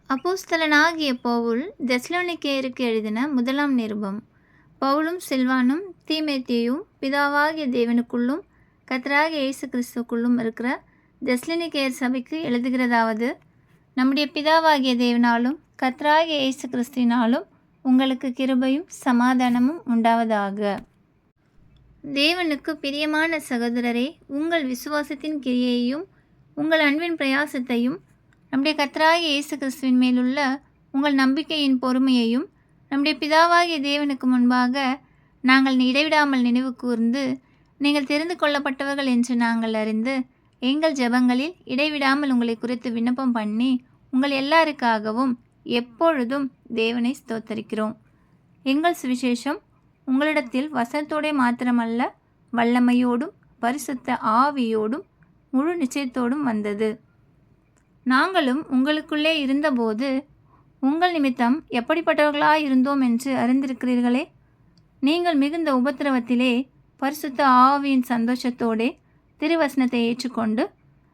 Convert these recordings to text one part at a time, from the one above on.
அப்போஸ்தலனாகிய பவுல் தெசலோனிக்கேயருக்கு எழுதின முதலாம் நிருபம். பவுலும் சில்வானும் தீமோத்தேயுவும் பிதாவாகிய தேவனுக்குள்ளும் கர்த்தராகிய இயேசு கிறிஸ்துவுக்குள்ளும் இருக்கிற தெசலோனிக்கேயர் சபைக்கு எழுதுகிறதாவது, நம்முடைய பிதாவாகிய தேவனாலும் கர்த்தராகிய இயேசு கிறிஸ்துவினாலும் உங்களுக்கு கிருபையும் சமாதானமும் உண்டாவதாக. தேவனுக்கு பிரியமான சகோதரரே, உங்கள் விசுவாசத்தின் கிரியையையும் உங்கள் அன்பின் பிரயாசத்தையும் நம்முடைய கர்த்தராகிய இயேசு கிறிஸ்துவின் மேலுள்ள உங்கள் நம்பிக்கையின் பொறுமையையும் நம்முடைய பிதாவாகிய தேவனுக்கு முன்பாக நாங்கள் இடைவிடாமல் நினைவு கூர்ந்து, நீங்கள் தெரிந்து கொள்ளப்பட்டவர்கள் என்று நாங்கள் அறிந்து எங்கள் ஜெபங்களில் இடைவிடாமல் உங்களை குறித்து விண்ணப்பம் பண்ணி உங்கள் எல்லாருக்காகவும் எப்பொழுதும் தேவனை ஸ்தோத்தரிக்கிறோம். எங்கள் சுவிசேஷம் உங்களிடத்தில் வசனத்தோடே மாத்திரமல்ல, வல்லமையோடும் பரிசுத்த ஆவியோடும் முழு நிச்சயத்தோடும் வந்தது. நாங்களும் உங்களுக்குள்ளே இருந்தபோது உங்கள் நிமித்தம் எப்படிப்பட்டவர்களாயிருந்தோம் என்று அறிந்திருக்கிறீர்களே. நீங்கள் மிகுந்த உபத்திரவத்திலே பரிசுத்த ஆவியின் சந்தோஷத்தோடே திருவசனத்தை ஏற்றுக்கொண்டு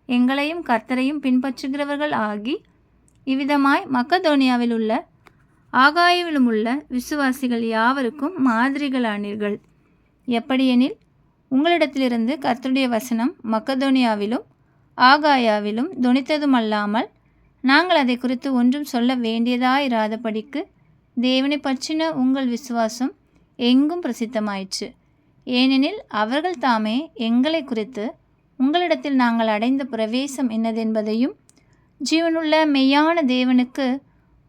எங்களையும் கர்த்தரையும் பின்பற்றுகிறவர்கள் ஆகி, இவ்விதமாய் மக்கதோனியாவில் உள்ள ஆகாயாவிலும் உள்ள விசுவாசிகள் யாவருக்கும் மாதிரிகளானீர்கள். எப்படியெனில், உங்களிடத்திலிருந்து கர்த்தருடைய வசனம் மக்கதோனியாவிலும் ஆகாயாவிலும் தொனித்ததுமல்லாமல், நாங்கள் அதை குறித்து ஒன்றும் சொல்ல வேண்டியதாயிராதபடிக்கு தேவனை பற்றின உங்கள் விசுவாசம் எங்கும் பிரசித்தமாயிற்று. ஏனெனில் அவர்கள் தாமே எங்களை குறித்து உங்களிடத்தில் நாங்கள் அடைந்த பிரவேசம் என்னதென்பதையும், ஜீவனுள்ள மெய்யான தேவனுக்கு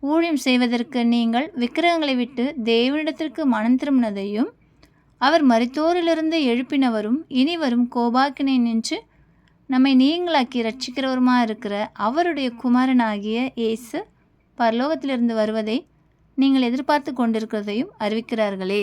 ஊழியம் செய்வதற்கு நீங்கள் விக்கிரகங்களை விட்டு தேவனிடத்திற்கு மனம் திரும்பினதையும், அவர் மரித்தோரிலிருந்து எழுப்பினவரும் இனி வரும் கோபாக்கினை நின்று நம்மை நீங்களாக்கி ரட்சிக்கிறவருமாக இருக்கிற அவருடைய குமாரனாகிய இயேசு பரலோகத்திலிருந்து வருவதை நீங்கள் எதிர்பார்த்து கொண்டிருக்கிறதையும் அறிவிக்கிறார்களே.